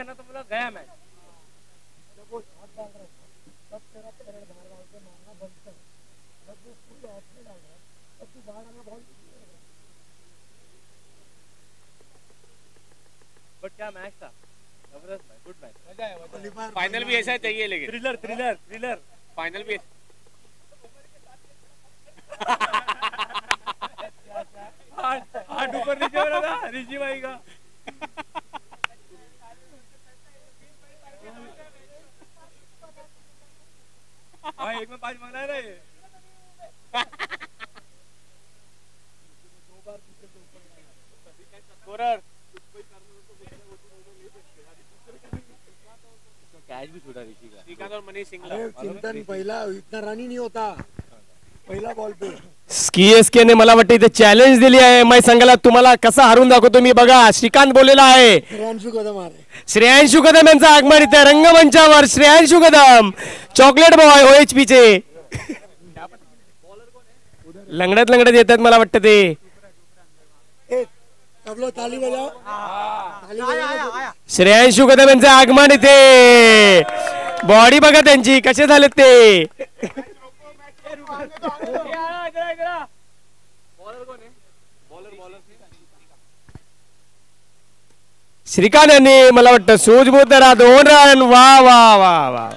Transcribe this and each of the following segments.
है ना तो बोला गया मैच। बट क्या मैच था, जबरदस्त मैच, गुड मैच, मजा आया। फाइनल भी ऐसा चाहिए, लेकिन थ्रिलर थ्रिलर थ्रिलर फाइनल भी हाथ ऊपर नीचे हो रहा था ऋषि भाई का। हाँ, एक में 5 मांगना है ये। कैच भी छूटा ऋषि का। श्रीकांत और मनीष सिंह। चिंतन पहिला इतना रन ही नहीं होता पहिला बॉल पे। सीएसके ने मला वाटतं इथे चॅलेंज दिली आहे एम आय संघाला, तुम्हाला कसा हरून दाखवतो मी बघा. श्रीकांत बोललेला आहे. श्रेयांशु कदम आ रहे. श्रेयांशु कदम यांचं आगमन इथे रंगमंचावर. श्रेयांशु कदम चॉकलेट बॉय OHP चे लंगडत लंगडत येतात मला वाटतं ते. सब लोग ताली बजाओ. श्रेयांशु कदम यांचं आगमन इथे. बॉडी बघा त्यांची कसे झालेत ते. श्रीकांत यांनी मला वाटतं सूझबूझ धरा 2 रन. वा वा वा वा.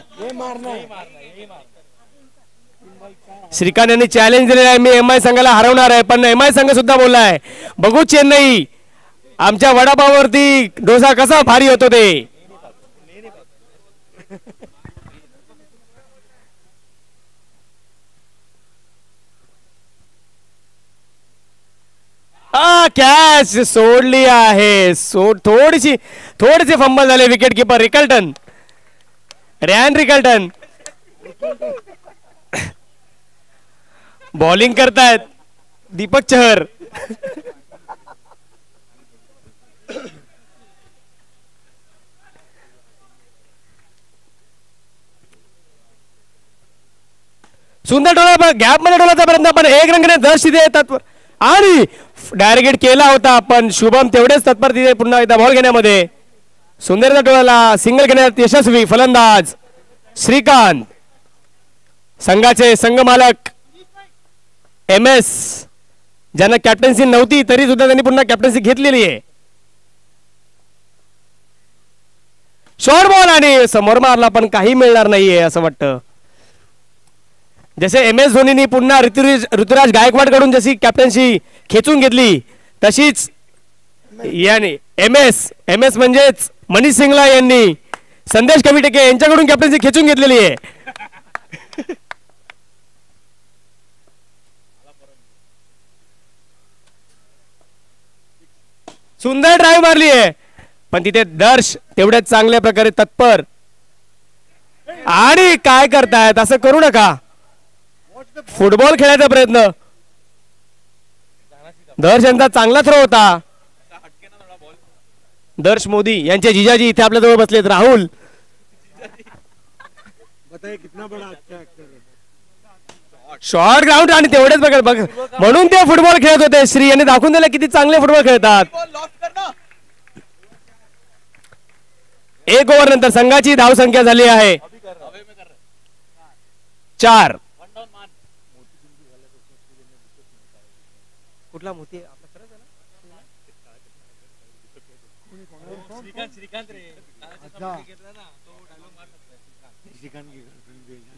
श्रीकांत यांनी चॅलेंज दिलेला आहे, मी MI संघाला हरवणार आहे. पण MI संघ सुद्धा बोललाय बघू चेन्नई आमच्या वडापावरती डोसा कसा भारी होतो ते. कॅच सोडली आहे. थोडीशी फंबल झाले. Wicket keeper Rickelton, ran Rickelton bowling करतायत. दीपक चहर सुंदर डोळा गॅप मध्ये डोळाचा प्रयत्न, पण 1 रनने 10 तिथे येतात आणि डायरेक्ट केला होता. पण शुभम तेवढेच तत्पर तिथे पुन्हा एकदा बॉल घेण्यामध्ये. सुंदरच्या डोळ्याला सिंगल घेण्यात यशस्वी फलंदाज श्रीकांत. संघाचे संघमालक MS ज्यांना कॅप्टन्सी नव्हती तरी सुद्धा त्यांनी पुन्हा कॅप्टन्सी घेतलेली आहे. शॉर्ट बॉल आणि समोर मारला पण काही मिळणार नाहीये असं वाटतं. जसे MS धोनीने पुन्हा ऋतुराज गायकवाड कडून जशी कॅप्टन्सी खेचून घेतली तशीच याने MS म्हणजेच मनीष सिंगला यांनी संदेश कविटेके यांच्याकडून कॅप्टन्सी खेचून घेतलेली आहे. सुंदर ड्राईव्ह मारली आहे पण तिथे दर्श तेवढ्याच चांगल्या प्रकारे तत्पर. आणि काय करतायत, असं करू नका. फुटबॉल खेळायचा प्रयत्न. दर्श यांचा चांगला थ्रो होता. दर्श मोदी यांचे जिजाजी इथे आपल्या जवळ बसलेत. राहुल कितना बड़ा अच्छा एक्टर है. शॉर्ट ग्राउंड आणि तेवढेच बघ म्हणून ते फुटबॉल खेळत होते. श्री यांनी दाखवून दिलं किती चांगले फुटबॉल खेळतात. 1 ओव्हर नंतर संघाची धावसंख्या झाली आहे 4. कुठला मोती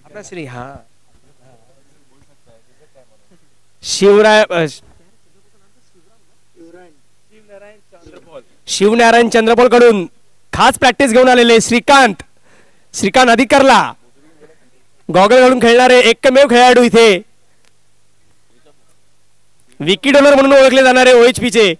आपला श्री. हा शिवनारायण चंद्रपोल कडून खास प्रॅक्टिस घेऊन आलेले श्रीकांत अधिकारला गॉगल घालून खेळणारे एकमेव खेळाडू इथे. विकेट ओनर म्हणून ओळखले जाणारे OHP चे.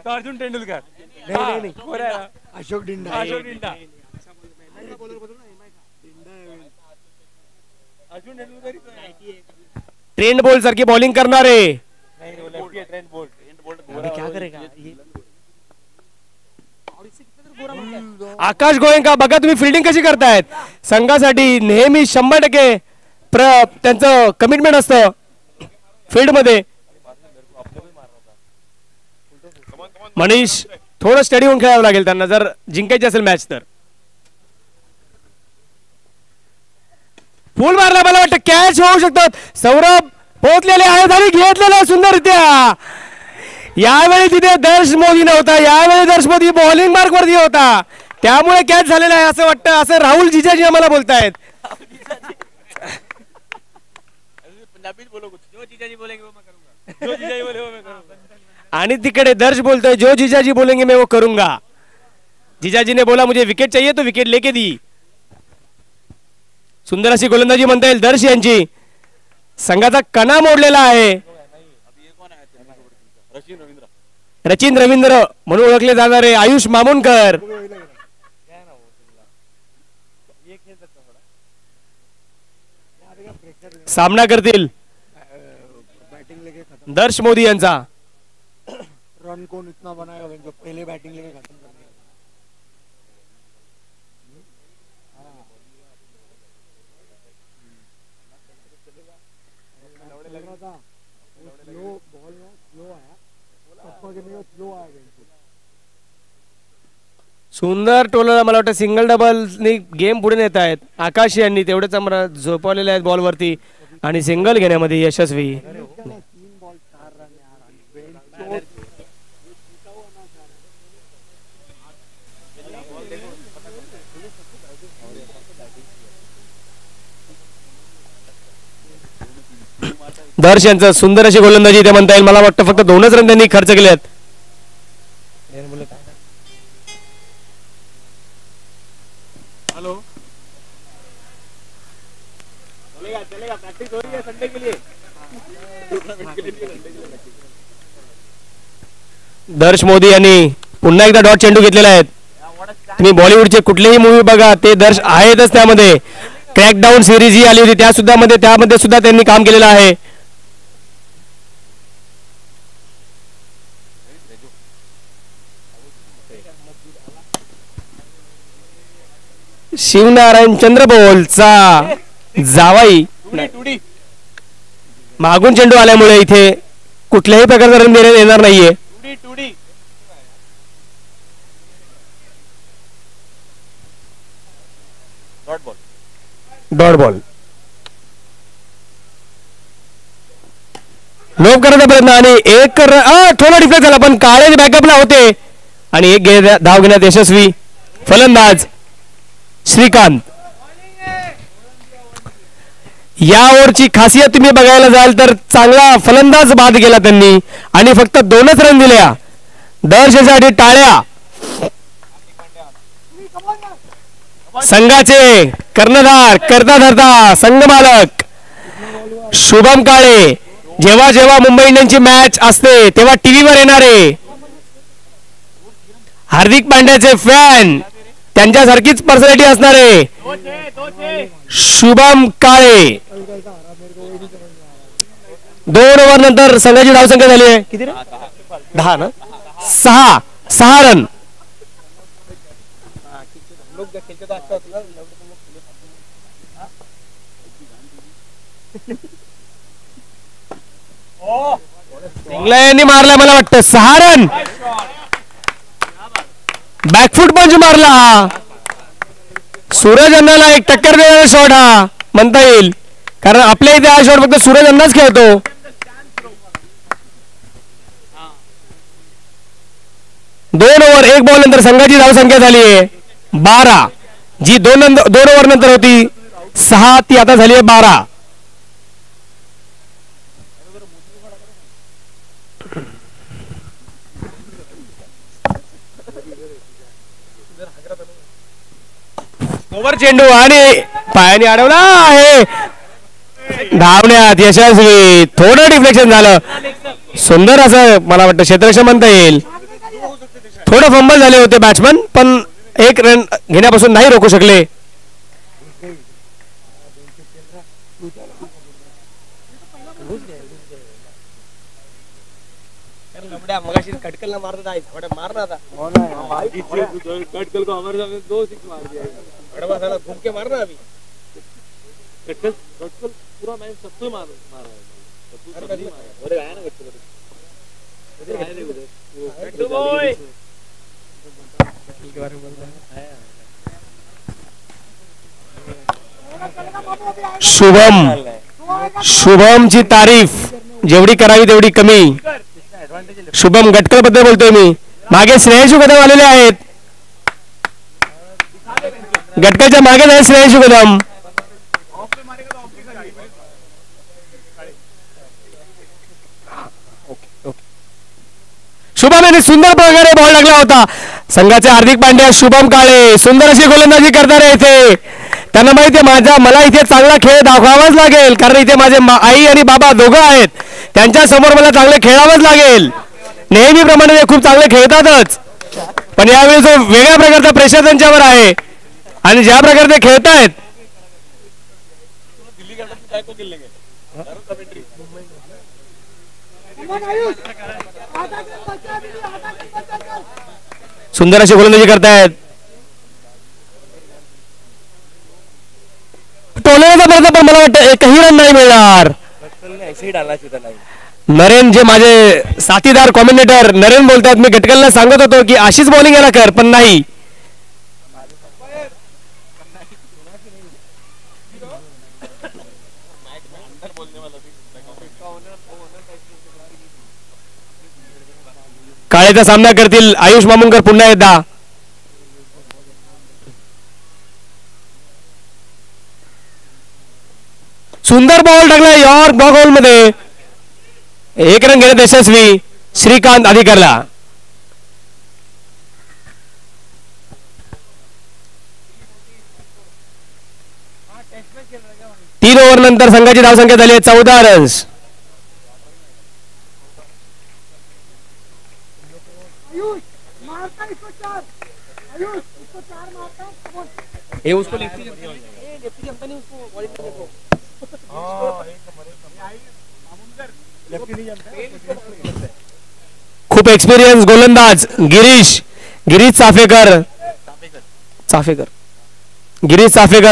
अर्जुन तेंडुलकर. अशोक डिंडा. ट्रेंड बोल्ट सारखी बॉलिंग करणारे. क्या करेगा आकाश गोयंका बघा तुम्ही फिल्डिंग कशी करतायत. संघासाठी नेहमी 100% त्यांचं कमिटमेंट असतं फील्डमध्ये. मनीष थोडं स्टडी होऊन खेळावं लागेल त्यांना जर जिंकायची असेल मॅच तर. फुल मारला मला वाटतं कॅच होऊ शकतात. सौरभ पोहोचलेले आहेत आणि घेतलेला सुंदररित्या. यावेळी तिथे दर्श मोदी नव्हता. यावेळी दर्श मोदी बॉलिंग मार्क वरती होता त्यामुळे कॅच झालेला आहे असं वाटतं. असं राहुल जिजाजी आम्हाला बोलतायत. आणि तिकडे दर्श बोलतोय जो जिजाजी बोलेंगे मैं वो करूंगा. जिजाजी ने बोला मुझे विकेट चाहिए तो विकेट लेके दी. सुंदर अशी गोलंदाजी म्हणता येईल दर्श यांची. संघाचा कणा मोडलेला आहे. रचिन रवींद्र म्हणून ओळखले जाणारे आयुष मामुनकर सामना करतील दर्श मोदी यांचा. रन कौन इतना बनाएगा जो पहले बैटिंग लेके खत्म कर दिया. सुंदर टोला मला वाटतं सिंगल डबल गेम पुढे नेत आहेत. आकाश यांनी तेवढेच आम्हाला झोपवलेले आहेत बॉलवरती आणि सिंगल घेण्यामध्ये यशस्वी. दर्श यांचं सुंदर अशी गोलंदाजी ते म्हणता येईल. मला वाटतं फक्त 2च रन त्यांनी खर्च केले आहेत. दर्श मोदी यांनी पुन्हा एकदा डॉट चेंडू घेतलेला आहे. तुम्ही बॉलिवूडचे कुठलेही मूवी बघा ते दर्श आहेतच त्यामध्ये. क्रॅकडाऊन सिरीज ही आली होती त्यामध्ये सुद्धा त्यांनी काम केलेलं आहे. शिवनारायण चंद्रबोलचा जावाई मागून चेंडू आल्यामुळे इथे कुठल्याही प्रकारचा रन देण्यात येणार नाहीये. डॉट बॉल लोप करण्याचा प्रयत्न आणि एक थोडा डिफ्लेक्ट झाला पण काळे बॅकअपला होते आणि एक धाव घेण्यात यशस्वी फलंदाज श्रीकांत. या ओव्हरची खासियत तुम्ही बघायला जाल तर चांगला फलंदाज बाद केला त्यांनी आणि फक्त 2च रन दिल्या. दर्शसाठी टाळ्या. संघाचे कर्णधार करता धरता संघमालक शुभम काळे. जेव्हा जेव्हा मुंबई इंडियन्सची मॅच असते तेव्हा टीव्हीवर येणारे हार्दिक पांड्याचे फॅन त्यांच्यासारखीच पर्सनॅलिटी असणारे शुभम काळे. 2 ओव्हर नंतर संघाची धावसंख्या झाली आहे किती रे 10 ना 6 रन. इंग्लंडने मारला मला वाटतं 6 रन. बॅकफुट पंच मारला हा. सूरज अण्णाला एक टक्कर देणारा शॉट हा म्हणता येईल कारण आपल्या इथे हा शॉट फक्त सूरज अण्णाच खेळतो. 2 ओव्हर 1 बॉल नंतर संघाची धावसंख्या झाली आहे 12. जी 2 ओव्हर नंतर होती 6 ती आता झाली आहे 12. ओव्हर चेंडू आणि पायाने अडवला आहे. धावण्यात यशस्वी. थोडं डिफ्लेक्शन झालं. सुंदर असं मला वाटतं क्षेत्ररक्षण म्हणता येईल. थोडं फंबल झाले होते बॅट्समन पण 1 रन घेण्यापासून नाही रोखू शकले. मगाशी कटकलला मारत आहे मार ना आता कटकल को हमारे सामने 2 6 मार दिया साला घूम के मारना अभी कटकल कटकल पूरा मैच सबको मारा है अरे आया ना कटकल आया नहीं उधर कट्टू बॉय शुभमची तारीफ जेवढी करावी तेवढी कमी. शुभम गटकल बद्दल बोलतोय मी. मागे श्रेयसू कदम आलेले आहेत. गटकलच्या मागे आहे श्रेयसू कदम. शुभम यांनी सुंदर प्रकारे बॉल लागला होता. संघाचे हार्दिक पांड्या शुभम काळे सुंदर अशी गोलंदाजी करणार आहे इथे. त्यांना माहिती आहे मला इथे चांगला खेळ दाखवावाच लागेल कारण इथे माझे आई आणि बाबा दोघं आहेत. त्यांच्या समोर मला चांगले खेळावंच लागेल. नेहमीप्रमाणे ते खूप चांगले खेळतातच पण यावेळी जो वेगळ्या प्रकारचा प्रेशर त्यांच्यावर आहे आणि ज्या प्रकारे ते खेळतायत सुंदर अशी गोलंदाजी करतायत. टोलण्याचा प्रयत्न पण मला वाटतं एकही रन नाही मिळणार. नरेन जे माझे साथीदार कॉमेंटेटर नरेन बोलतात मी गटकलला सांगत होतो की अशीच बॉलिंग याला कर पण नाही. काळेचा सामना करतील आयुष मामुंकर पुन्हा एकदा. सुंदर बॉल टाकला यॉर्क बॉल होल मध्ये. एक रन घेण्यात यशस्वी श्रीकांत अधिकारला. 3 ओव्हर नंतर संघाची धावसंख्या झाली 14 रन्स. खूप एक्सपिरियन्स गोलंदाज गिरीश चाफेकर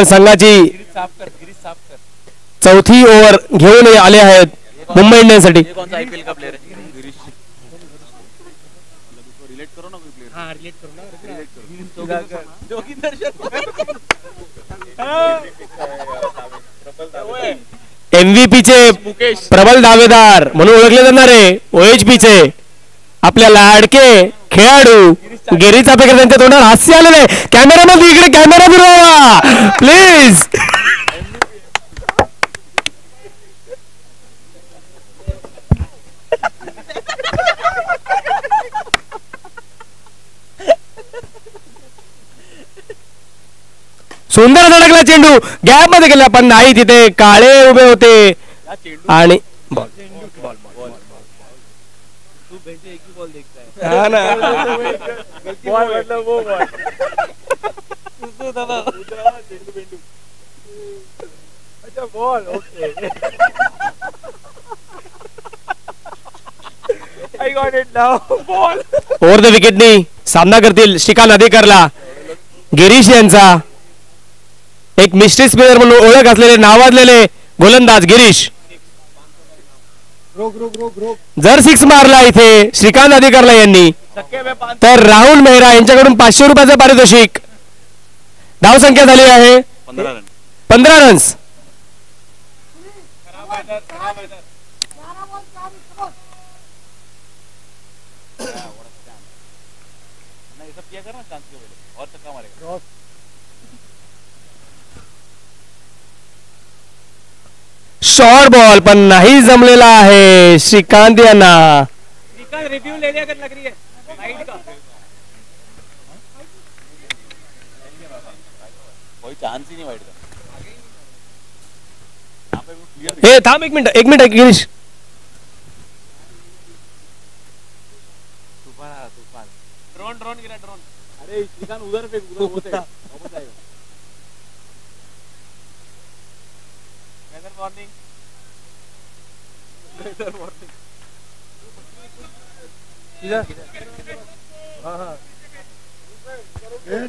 संघाची चौथी ओव्हर घेऊन आले आहेत मुंबई इंडियन्स साठी. MVP चे प्रबल दावेदार म्हणून ओळखले जाणारे OHP चे आपल्या लाडके खेळाडू गिरीश चाफेकर त्यांच्या तोंडावर हास्य आलेले. कॅमेरामध्ये इकडे कॅमेरा फिरवा प्लीज. सुंदर धडकला चेंडू गॅप मध्ये गेला पण नाही तिथे काळे उभे होते आणि ओव्हर द विकेटनी सामना करतील श्रीकांत अधिकारला. गिरीश यांचा एक मिस्ट्री स्पिनर म्हणून ओळख असलेले नावाजलेले गोलंदाज गिरीश जर 6 मारला इथे श्रीकांत अधिकारला यांनी तर राहुल मेहरा यांच्याकडून 500 रुपयाचं पारितोषिक. धावसंख्या झाली आहे 15 रन्स. शॉर्ट बॉल पण नाही जमलेला आहे श्रीकांत यांना. रिव्यू ले लिया लग रही है राइट का कोई चांस ही नहीं वाइड का. हे थांब एक मिनिट गिरीश. ड्रोन गिरा ड्रोन. अरे श्रीकांत उधर पे उधर होता है वापस आएगा. वेदर वार्निंग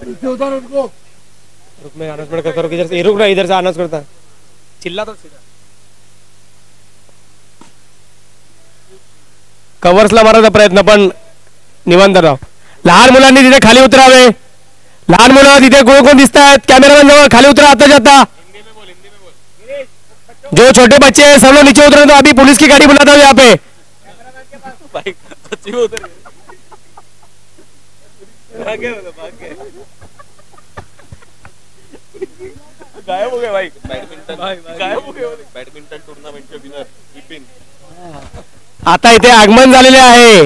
पीछे उतार उनको। रुक मैं अनाउंसमेंट करता हूँ इधर से, रुक ना इधर से अनाउंस करता चिल्ला तो सीधा कव्हर्सला मारायचा प्रयत्न पण निवांत राव. लहान मुलांनी तिथे खाली उतरावे. लहान मुलं तिथे कोण कोण दिसत आहेत कॅमेरामॅन जवळ खाली उतरा आता जाता. जो छोटे बच्चे हैं सब लोग नीचे उतरे तो अभी पुलिस की गाड़ी बुलाता हूँ यहाँ पे. गायब हो गए भाई. बैडमिंटन टूर्नामेंटचे विनर विपिन. आता इथे आगमन झालेले आहे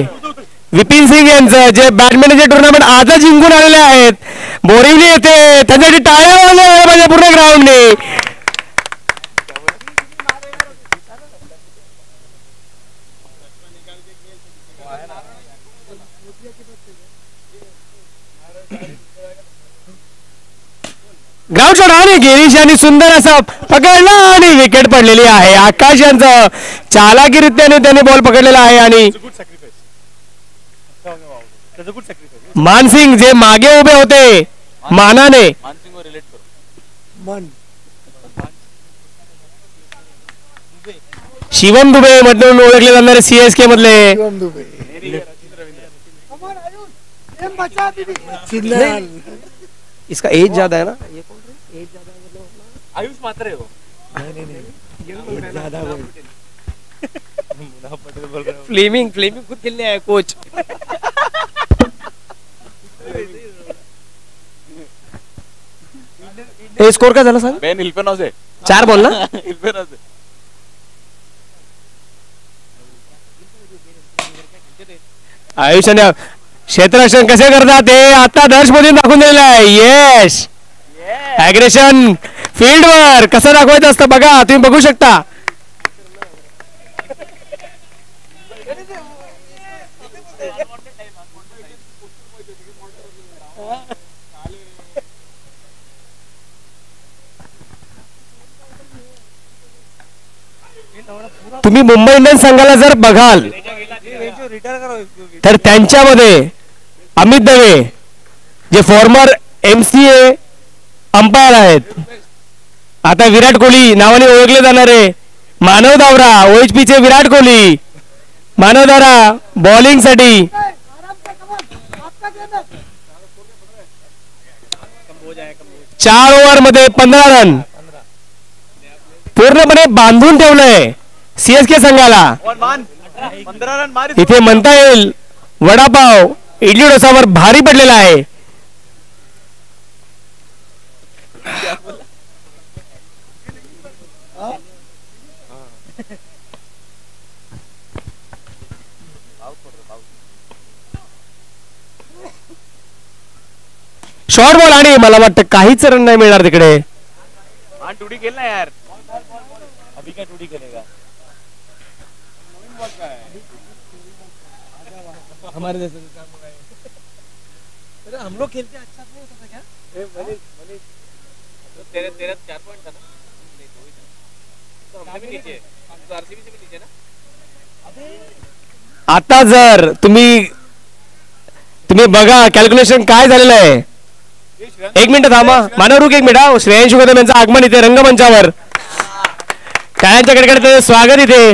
विपिन सिंग यांचं जे बॅडमिंटनचे टुर्नामेंट आजच जिंकून आलेले आहेत. बोरिवली येथे त्यांच्यासाठी टाळ्या वाजल्या पाहिजे पूर्ण ग्राउंडने. ग्राउंड शॉट आणि गिरीश यांनी सुंदर असा पकडला आणि विकेट पडलेली आहे. आकाश यांचं चालाकीरित्याने त्यांनी बॉल पकडलेला आहे आणि मानसिंग जे मागे उभे होते मानाने मानसिंग रिलेट करो. मन शिवम दुबे म्हणून ओळखले जाणारे सीएसके मधले. शिवम दुबे चिल्लाल इसका एज ज्यादा है ना ये कौन है? एज ज्यादा है मतलब आयुष मात्रे हो. नहीं ज्यादा बोल फ्लेमिंग फ्लेमिंग खुद खेलने आया कोच. ए स्कोर काय झाला सांग. बेन इल्फेनॉस आहे. 4 बॉल ना. इल्फेनॉस आहे. आयुष्याने क्षेत्ररक्षण कसे करतात ते आता दर्श मध्ये दाखवून दिलेलं आहे. यश ऍग्रेशन फील्ड वर कसं दाखवायचं असतं बघा तुम्ही बघू शकता. तुम्ही मुंबई इंडियन्स संघाला जर बघाल तर त्यांच्यामध्ये अमित दवे जे फॉर्मर MCA अंपायर आहेत. आता विराट कोहली नावाने ओळखले जाणारे मानव दावरा OHP चे विराट कोहली. मानव दावरा बॉलिंग साठी 4 ओव्हर मध्ये 15 रन पूर्णपणे बांधून ठेवलंय CSK संघाला. 15 रन मारी. इथे म्हणता येईल वडापाव इडली डोसावर भारी पडलेला आहे. शॉर्ट बॉल आणि मला वाटतं काहीच रन नाही मिळणार तिकडे. हाँ टूडी खेलना यार. अभी क्या टूडी खेलेगा. हमारे जैसे हम लोग खेलते अच्छा नहीं होता था क्या. तेरे 4 पॉइंट था ना. तो हमसे भी नीचे है. तो आरसीबी से भी नीचे ना. आता जर तुम्ही बघा कॅल्क्युलेशन काय झालेलं आहे. 1 मिनिट थांबा मानव रुक 1 मिनिट. श्रेयांशू कदम यांचं आगमन इथे रंगमंचावर. टाळ्यांच्या कडकडे स्वागत इथे.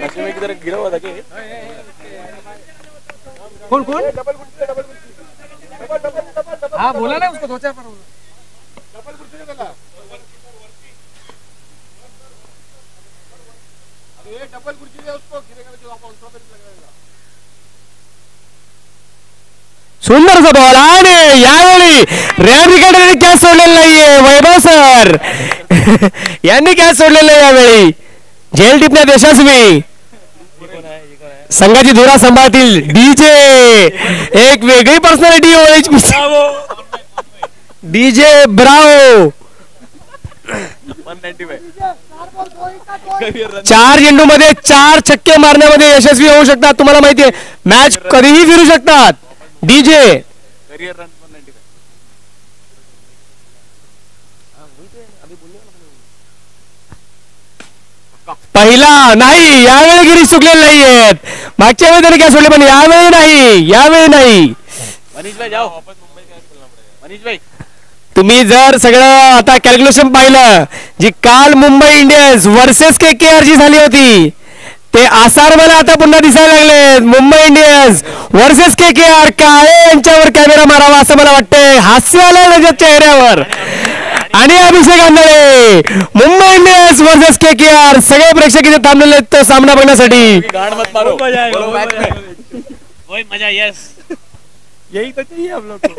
नशे की तरह गिरा हुआ था कि कौन कौन हाँ बोला ना उसको 2-4 बार. डबल कुर्सी दे उसको गिरेगा जो आप ऑन पे लगाएगा. सुंदरचा बॉल आणि यावेळी रॅन विकेटने कॅच सोडलेला नाहीये. वैभव सर यांनी कॅच सोडलेलं आहे यावेळी. झेल टिपण्यात यशस्वी. संघाची धुरा सांभाळतील डीजे. एक वेगळी पर्सनॅलिटी OHP डीजे ब्रावो. 4 चेंडू मध्ये 4 छक्के मारण्यामध्ये यशस्वी होऊ शकतात. तुम्हाला माहिती आहे मॅच कधीही फिरू शकतात. DJ career run 195. पहिला नाही, यावेळी गिरीश चुकलेले नाहीयेत. मागच्या वेळी त्याने काय सोडले, पण यावेळी नाही, यावेळी नाही. मनीष भाई जाओ, मनीष भाई तुम्ही जर सगळं आता कॅल्क्युलेशन पाहिलं, जी काल मुंबई इंडियन्स वर्सेस KKR जी झाली होती, ते आसार मला आता पुन्हा दिसायला लागले. मुंबई इंडियन्स वर्सेस KKR, काय यांच्यावर कॅमेरा मारावा असं मला वाटतंय. हास्य आलं त्याच्या चेहऱ्यावर. आणि अभिषेक आंधळे, मुंबई इंडियन्स वर्सेस KKR. सगळे प्रेक्षक इथे थांबलेले आहेत तो सामना बघण्यासाठी. गांड मत मारो, बोलो मैच में वही मजा. यस, यही तो चाहिए हम लोग को.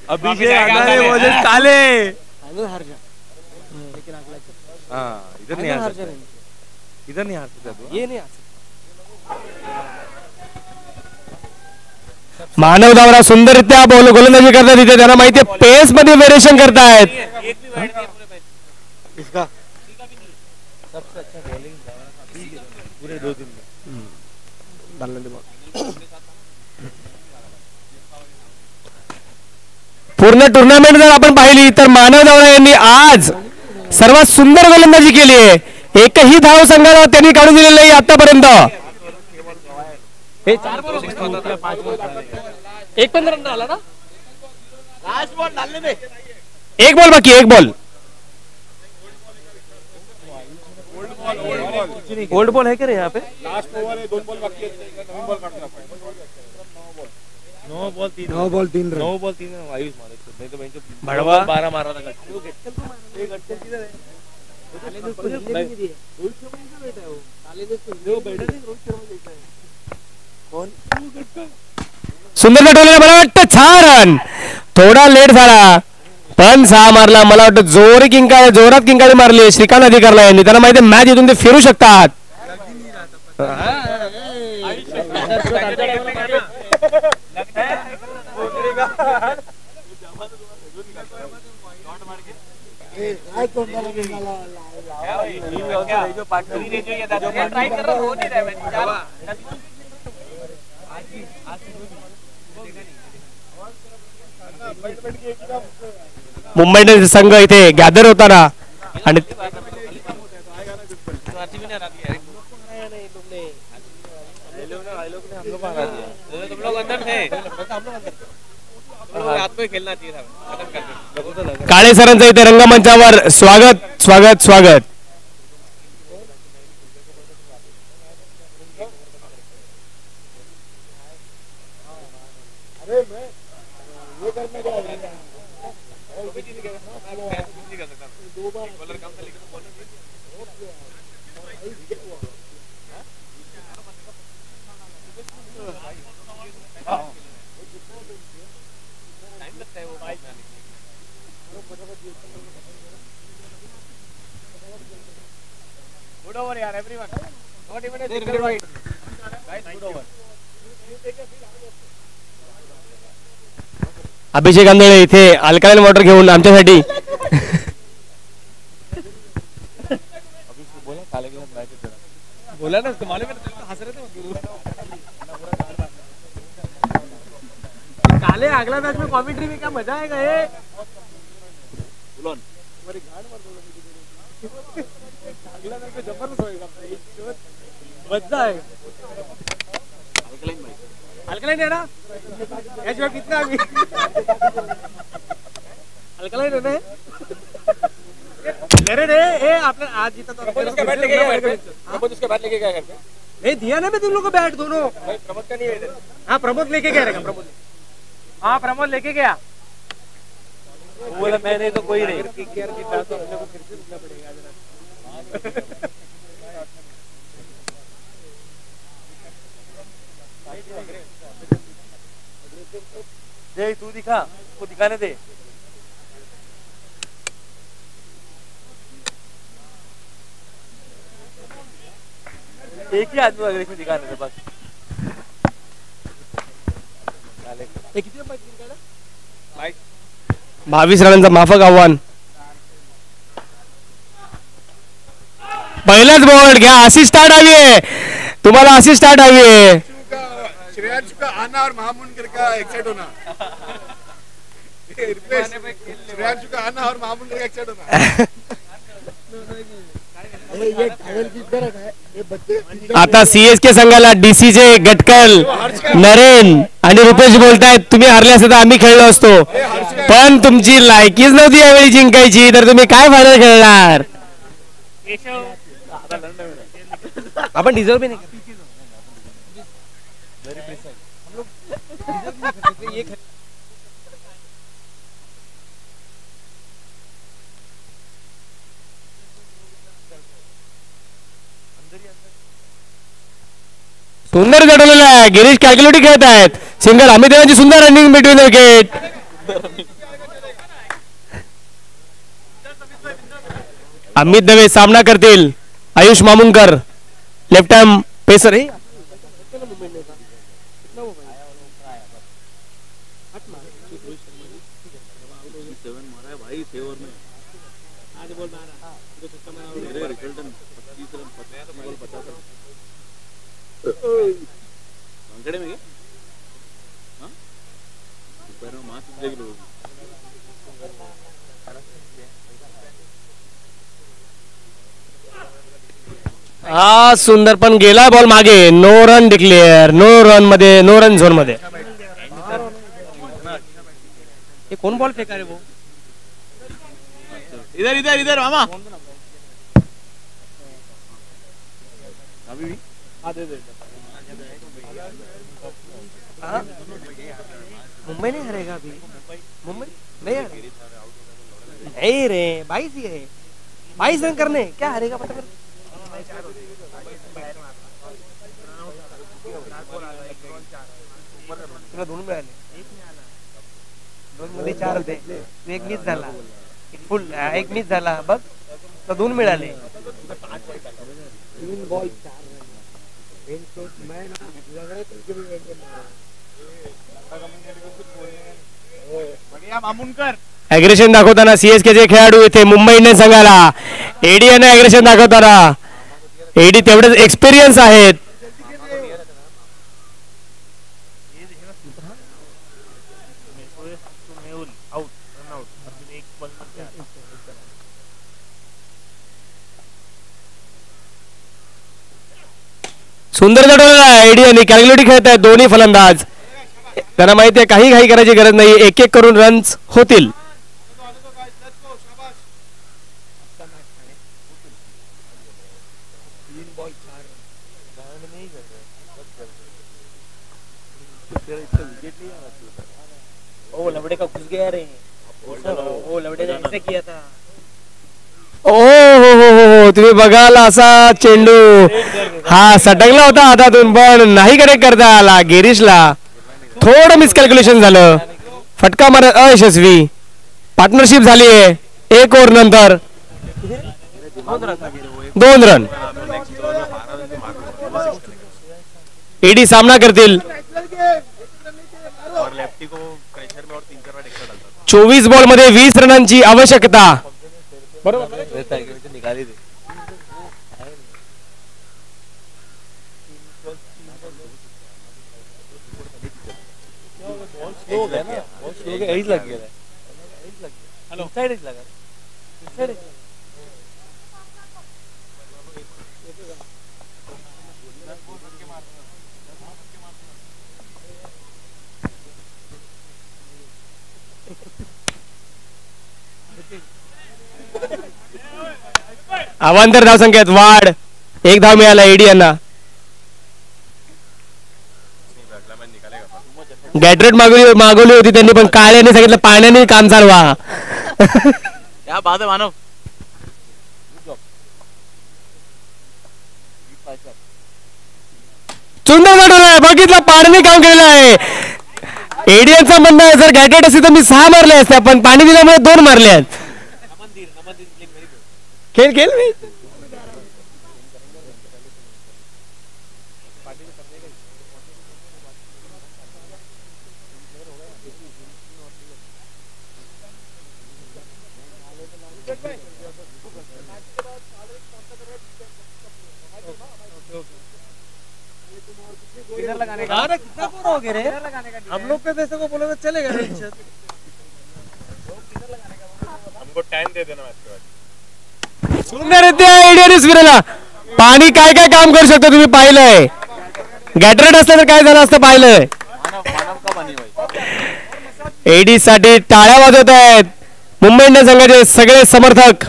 अभिषेक आंधळे वर्सेस काले. हार जा लेकिन अगला हाँ, इधर नहीं हार सकता, इधर नहीं हार सकता तू. ये नहीं आ मानव दावरा सुंदररित्या गोलंदाजी करतात तिथे. त्यांना माहिती आहे पेस मध्ये व्हेरिएशन करतायत. एक भी वाइड नहीं पूरे मैच. इसका सबसे अच्छा बॉलिंग पूरे 2 दिन में. पूर्ण टुर्नामेंट जर आपण पाहिली तर मानव दावरा यांनी आज सर्वात सुंदर गोलंदाजी केली आहे. एकही धाव संघाला त्यांनी काढून दिलेली नाही आतापर्यंत. एक 15 रन आला ना. लास्ट बॉल डालने दे. एक बॉल बाकी, एक बॉल. ओल्ड बॉल है क्या रे यहाँ पे. लास्ट ओवर है, 2 बॉल बाकी है, नवीन बॉल काटना पड़ेगा. 9 ball 3 9 ball 3 run. 9 ball 3 run Ayush मारे. नहीं तो मैंने भड़वा 12 मारा था. सुंदर टोलला मला वाटतं 6 रन. थोडा लेट झाला पण 6 मारला. मला वाटतं जोरात किंकाळी मारली श्रीकांत अधिकारला यांनी. त्यांना माहिती आहे मॅच इथून ते फिरू शकतात. ट्राई कर रहा हो नहीं रहा है. मुंबई इंडियन्स संघ इथे गॅदर होताना आणि तुम लोग अंदर थे, रात में खेलना चाहिए था. खत्म कर दो. काळे सरांचं इथे रंगमंचावर स्वागत स्वागत स्वागत. Good over यार everyone. Not even a single wide. Guys, good over. अभिषेक आंधळे इथे अल्कालाईन वॉटर घेऊन आमच्यासाठी. बोला काले के साथ मैच है तेरा. बोला ना उसको मालूम है, हंस रहे थे. काले अगला मैच में कमेंट्री में क्या मजा आएगा ये. अगला मैच में जबरदस्त होएगा. मजा आएगा. अल्कलाइन है ना. एच में कितना अभी अल्कलाइन है ना. अरे रे ए आपने आज जीता तो प्रमोद उसका बैट लेके गया घर पे. प्रमोद उसका बैट लेके गया घर पे. नहीं दिया ना मैं तुम लोग को बैट दोनों. भाई प्रमोद का नहीं है इधर. हाँ प्रमोद लेके गया रहेगा. प्रमोद हाँ प्रमोद लेके गया. बोला मैंने तो कोई नहीं. केकेआर के साथ तो अपने को फिर से रुकना पड़ेगा जरा. जय तू दिखा, उसको दिखाने दे. एक ही आदमी अगर इसमें दिखाने दे बस. किती मैच जिंकला. 22 रनांचं माफक आव्हान. पहिलाच बॉल घ्या. अशी स्टार्ट हवी आहे तुम्हाला, अशी स्टार्ट हवी आहे. श्रेयांश का आना और महामुंडकर का एक्साइट होना. श्रेयांश का आना और महामुंडकर का एक्साइट होना. आता सीएसके संघाला डीसीजे गटकल नरेन आणि रुपेश बोलतायत तुम्ही हरले असते तर आम्ही खेळलो असतो पण तुमची लायकीच नव्हती यावेळी जिंकायची तर तुम्ही काय फायनल खेळणार आपण डिझर्व भी नाही सुंदर चढवलेला आहे गिरीश कॅल्क्युलेटिंग खेळत आहेत सिंगल अमित देवांची सुंदर running between wicket Amit Dave सामना करतील Ayush Mamunkar left hand pacer आहे हा सुंदर पण गेला बॉल मागे no run declare no run मध्ये नो रन झोन मध्ये कोण बॉल फेका रे वो इधर इधर इधर मामा मुंबई नहीं हारेगा अभी मुंबई नहीं नहीं रे 22 ही है 22 रन करने क्या हारेगा पता तुला दोन मिळाले दोन मध्ये 4 होते एक मिस झाला फुल एक मिस झाला बघ तर 2 मिळाले 3 बॉल 4 मैं ना लग रहा है मामुनकर अग्रेशन दाखवताना सीएसके चे खेळाडू इथे मुंबई इंडियन्स संघाला एडी यांना अग्रेशन दाखवताना एडी तेवढेच एक्सपिरियन्स आहेत सुंदर चढवलेला एडी आणि कॅल्क्युलेटिंग खेळत आहेत दोन्ही फलंदाज त्यांना माहिती आहे काही घाई करायची गरज नाही एक एक करून रन्स होतील ओ लवड़े का घुस गया रे ओ लवड़े ने ऐसे किया था ओ हो तुम्ही बघाल असा चेंडू हा सटकला होता हातातून पण नाही कनेक्ट करता आला गिरीशला थोडं मिसकॅल्क्युलेशन झालं फटका मारत अयशस्वी पार्टनरशिप झाली आहे 1 ओव्हर नंतर 2 रन एडी सामना करतील 24 बॉल मध्ये 20 रनांची आवश्यकता निकाली थी लग गया हेलो साइड लगा अवांतर धावसंख्येत वाढ 1 धाव मिळाला एडी यांना गॅटरेट मागवली होती त्यांनी पण काळ्याने सांगितलं पाण्याने काम चालवा क्या बात है मानव सुंदर आहे बघितलं पाण्याने काम केलेलं आहे एडियनचं म्हणणं आहे जर गॅटरेट असते तर मी 6 मारले असते पण पाणी दिल्यामुळे 2 मारले आहेत खेळ खेळ कितना पूरा हो गया रे हम लोग के पैसे को बोलोगे चलेगा हमको टाइम दे देना मैच के बाद सुंदर येते एडियन विराला पाणी काय काय काम करू शकतो तुम्ही पाहिलंय. गॅटरेट असलं तर काय झालं असतं पाहिलंय. एडी साठी टाळ्या वाजवत आहेत मुंबई इंडियन्स संघाचे सगळे समर्थक.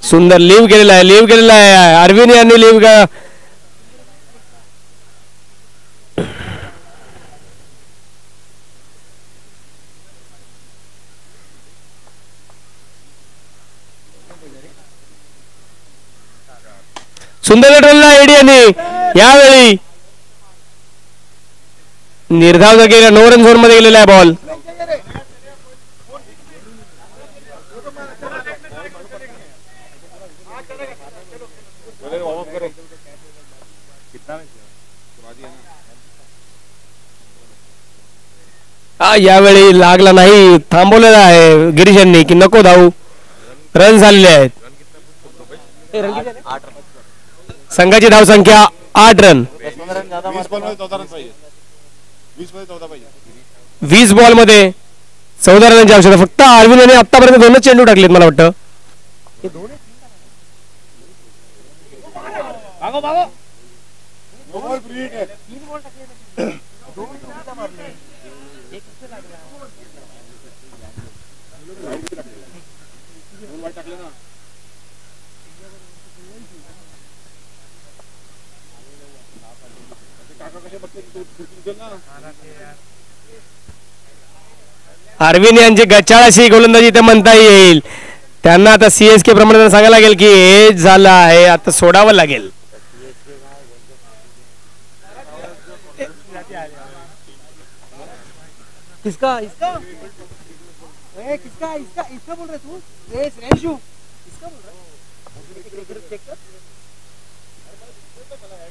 सुंदर लिव्ह केलेला आहे अरविंद यांनी लिव्ह. सुंदर टोलला एडी यांनी यावेळी निर्धाव केला. नो रन झोन मध्ये गेलेला आहे बॉल. यावेळी लागला नाही. थांबवलेला आहे गिरीश यांनी की नको धावू. रन झालेले आहेत. संघाची धावसंख्या 8 रन. 20 बॉल मध्ये 14 रनांची आवश्यकता. फक्त अरविंद यांनी आतापर्यंत 2च चेंडू टाकलेत मला वाटतं. अरविंद यांची गच्चाळ अशी गोलंदाजी इथे म्हणता येईल. त्यांना आता सीएसके प्रमाणे सांगायला लागेल की एज झाला आहे आता सोडावं लागेल. किसका इसका किसका इसका इसका बोल रहे तू? ये श्रेयशु इसका बोल रहा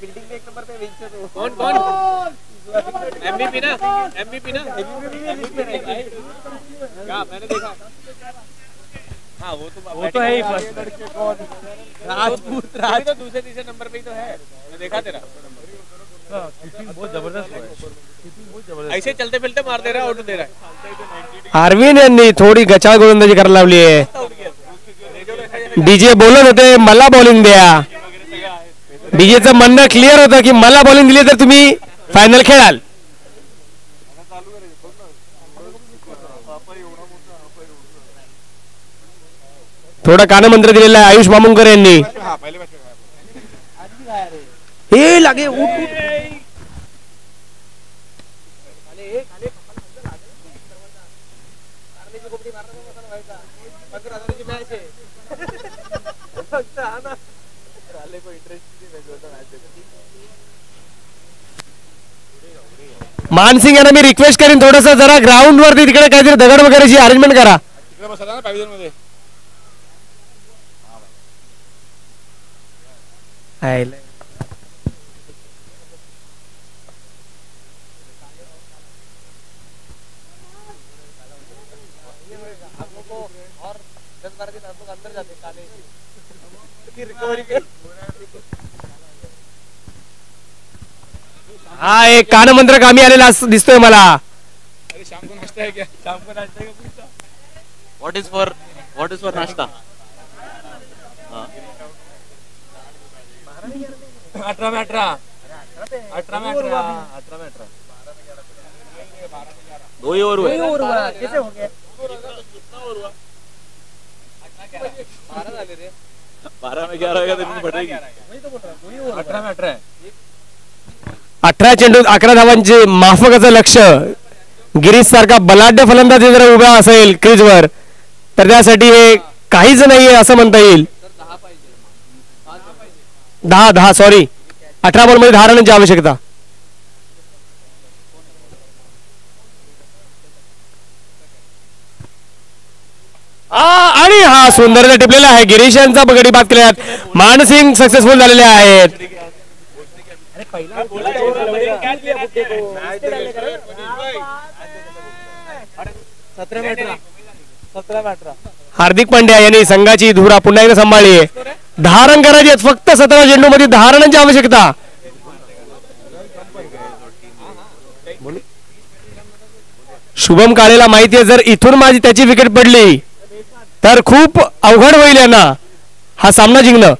फील्डिंग में 1 नंबर पे विंग से तो कौन एमवीपी ना क्या मैंने देखा. हाँ वो तो है ही फर्स्ट. राजपूत तो दूसरे तीसरे नंबर पे ही तो है. मैं देखा तेरा बहुत जबरदस्त. ऐसे चलते फिरते मार दे रहा है आउट दे रहा है. अरविंद यांनी थोडी गचाळ गोलंदाजी करायला लावली आहे. डीजे बोलत होते मला बॉलिंग द्या. डीजेचं म्हणणं क्लिअर होतं की मला बॉलिंग दिली तर तुम्ही फायनल खेळाल. थोडा कानमंत्र दिलेला आहे आयुष मामुंकर यांनी. हे लागे मानसिंग यांना मी रिक्वेस्ट करीन थोडस जरा ग्राउंड वरती तिकडे काहीतरी दगड वगैरेची अरेंजमेंट करा. हा एक कानमंत्र कामी आलेला दिसतोय मला. व्हाट इज फॉर नाश्ता. 18 में 18 2 ही ओवर हुए. कैसे हो गया? 12 में 11 होगा तो बढ़ेगी. 18 में 18 18 चेंडूत 11 धावांचे माफकाचं लक्ष. गिरीश सारखा बलाढ्य फलंदाज जर उभा असेल क्रीजवर तर त्यासाठी हे काहीच नाहीये असं म्हणता येईल. 10 सॉरी 18 बॉल मध्ये 10 रनांची आवश्यकता. आणि हा सुंदर टिपलेला आहे. गिरीश यांचा गडी बाद केला. मानसिंग सक्सेसफुल झालेले आहेत. हार्दिक पांड्या यांनी संघाची धुरा पुन्हा एकदा सांभाळली आहे. 10 रन करायचे आहेत फक्त 17 चेंडू मध्ये 10 रनांची आवश्यकता. शुभम काळेला माहिती आहे जर इथून माझी त्याची विकेट पडली तर खूप अवघड होईल यांना हा सामना जिंकणं.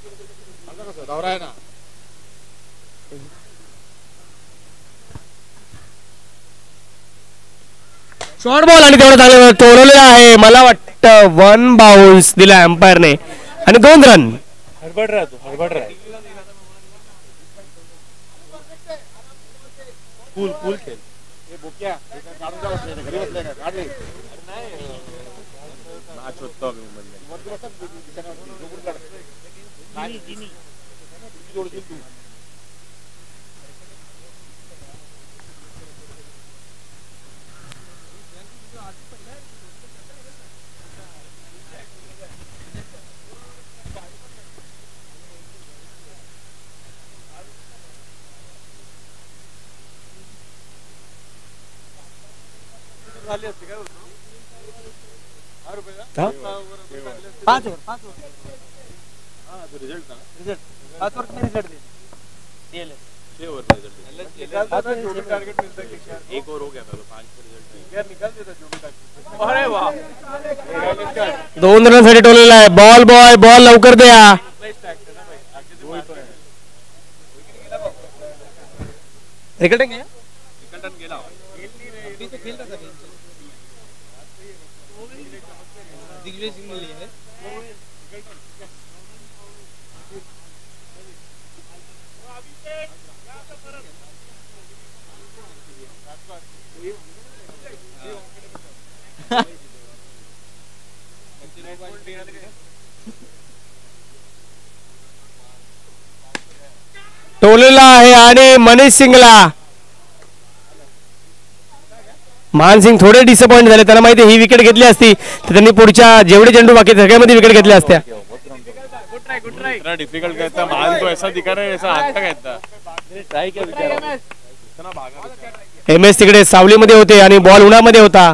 शॉर्ट बॉल आणि तेवढं चांगलं तोडवलेलं आहे. मला वाटतं 1 बाउन्स दिला अंपायरने आणि 2 रन. हडबड राहा तू, हडबड राहा. कूल कूल खेळ. पाँच ओवर रिजल्ट पाँच ओवर में रिजल्ट दे 6 ओवर में रिजल्ट जो भी टारगेट मिलता है 1 ओवर हो गया था तो 5 पे रिजल्ट यार निकाल देता जो भी टारगेट. अरे वाह 2 रनसाठी टोललेला आहे. बॉल बॉय बॉल लवकर द्या. रिकल्टन गया रिकल्टन गेला अभी तो खेल रहा था दिग्विजय सिंह ने लिया है. टोललेला आहे आणि मनीष सिंगला मानसिंग थोडे डिसअपॉइंट झाले. त्यांना माहिती ही विकेट घेतली असती तर त्यांनी पुढच्या जेवढे चेंडू बाकी सगळ्यामध्ये विकेट घेतल्या असत्या. इतना डिफिकल्ट कहता मान तो ऐसा दिखा रहा है ऐसा हाथ का कहता ट्राई क्या विचार इतना भागा MS तिकडे सावलीमध्ये होते आणि बॉल उन्हामध्ये होता.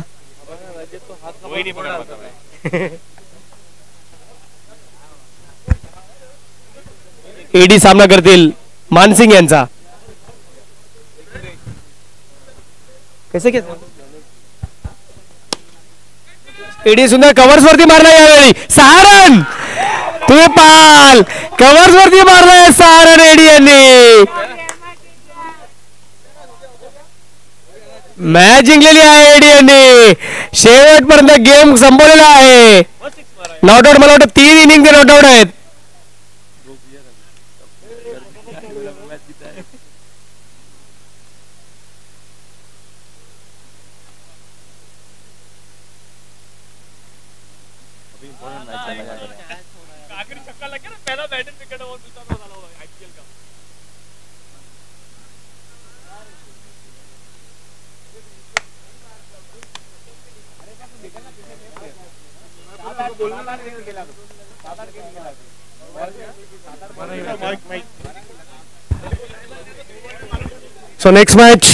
वही नहीं पकड़ पाता मैं. एडी सामना करतील मानसिंग यांचा. कैसे एडी सुंदर कव्हर्स वरती मारला यावेळी 6 रन. तुम्ही पाल कव्हर्स वरती मारलाय 6 रन एडी यांनी. मॅच जिंकलेली आहे एडी यांनी. शेवटपर्यंत गेम संपवलेला आहे. नॉट आउट मला वाटतं 3 इनिंग नॉट आउट आहेत. आखिरी छक्का लग गया ना पहला बैटिंग विकेट और दूसरा तो डाला हुआ आईपीएल का. So next match